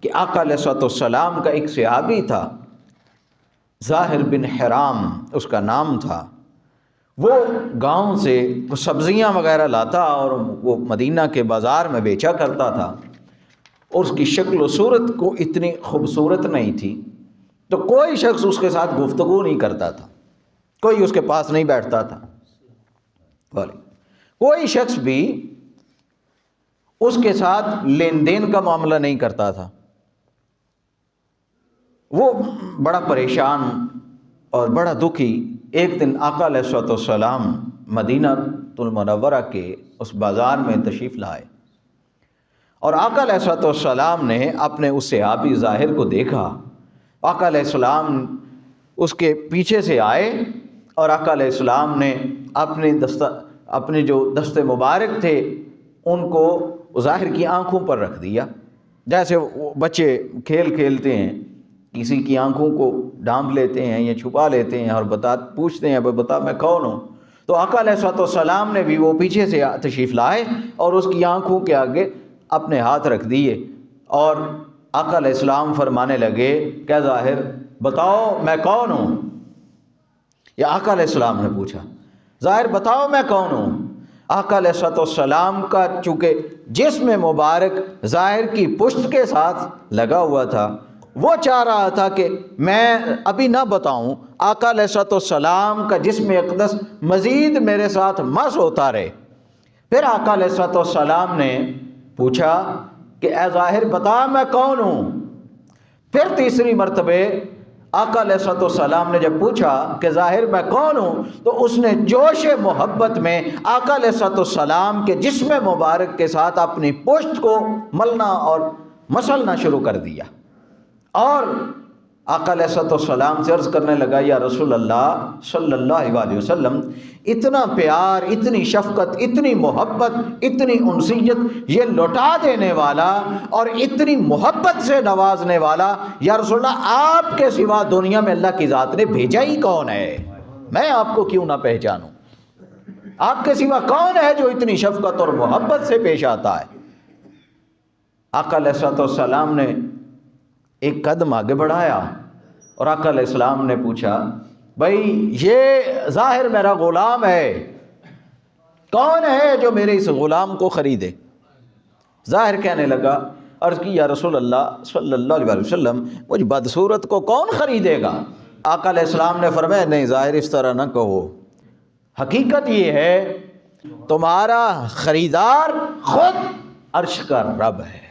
کہ آقا علیہ السلام کا ایک صحابی تھا، ظاہر بن حرام اس کا نام تھا۔ وہ گاؤں سے سبزیاں وغیرہ لاتا اور وہ مدینہ کے بازار میں بیچا کرتا تھا، اور اس کی شکل و صورت کو اتنی خوبصورت نہیں تھی تو کوئی شخص اس کے ساتھ گفتگو نہیں کرتا تھا، کوئی اس کے پاس نہیں بیٹھتا تھا، کوئی شخص بھی اس کے ساتھ لین دین کا معاملہ نہیں کرتا تھا۔ وہ بڑا پریشان اور بڑا دکھی ایک دن آقا علیہ السلام مدینہ المنورہ کے اس بازار میں تشریف لائے، اور آقا علیہ السلام نے اپنے اس صحابی ظاہر کو دیکھا۔ آقا علیہ السلام اس کے پیچھے سے آئے اور آقا علیہ السلام نے اپنے جو دست مبارک تھے ان کو ظاہر کی آنکھوں پر رکھ دیا، جیسے بچے کھیل کھیلتے ہیں، کسی کی آنکھوں کو ڈھانپ لیتے ہیں یا چھپا لیتے ہیں اور پوچھتے ہیں بتا میں کون ہوں۔ تو آقا علیہ السلام نے بھی وہ پیچھے سے تشریف لائے اور اس کی آنکھوں کے آگے اپنے ہاتھ رکھ دیے، اور آقا علیہ السلام فرمانے لگے کہ ظاہر بتاؤ میں کون ہوں۔ یا آقا علیہ السلام نے پوچھا ظاہر بتاؤ میں کون ہوں۔ آقا علیہ السلام کا چونکہ جسم مبارک ظاہر کی پشت کے ساتھ لگا ہوا تھا، وہ چاہ رہا تھا کہ میں ابھی نہ بتاؤں، آقا علیہ السلام کا جسم اقدس مزید میرے ساتھ مس ہوتا رہے۔ پھر آقا علیہ السلام نے پوچھا کہ اے ظاہر بتا میں کون ہوں۔ پھر تیسری مرتبہ آقا علیہ السلام نے جب پوچھا کہ ظاہر میں کون ہوں، تو اس نے جوش محبت میں آقا علیہ السلام کے جسم مبارک کے ساتھ اپنی پشت کو ملنا اور مسلنا شروع کر دیا، اور آقا علیہ السلام سے عرض کرنے لگا یا رسول اللہ صلی اللہ علیہ وسلم، اتنا پیار، اتنی شفقت، اتنی محبت، اتنی انسیت یہ لوٹا دینے والا اور اتنی محبت سے نوازنے والا، یا رسول اللہ آپ کے سوا دنیا میں اللہ کی ذات نے بھیجا ہی کون ہے؟ میں آپ کو کیوں نہ پہچانوں؟ آپ کے سوا کون ہے جو اتنی شفقت اور محبت سے پیش آتا ہے؟ آقا علیہ السلام نے ایک قدم آگے بڑھایا اور آقا علیہ السلام نے پوچھا بھائی یہ ظاہر میرا غلام ہے، کون ہے جو میرے اس غلام کو خریدے؟ ظاہر کہنے لگا، عرض کی یا رسول اللہ صلی اللہ علیہ وسلم مجھ بدصورت کو کون خریدے گا؟ آقا علیہ السلام نے فرمایا نہیں ظاہر اس طرح نہ کہو، حقیقت یہ ہے تمہارا خریدار خود عرش کا رب ہے۔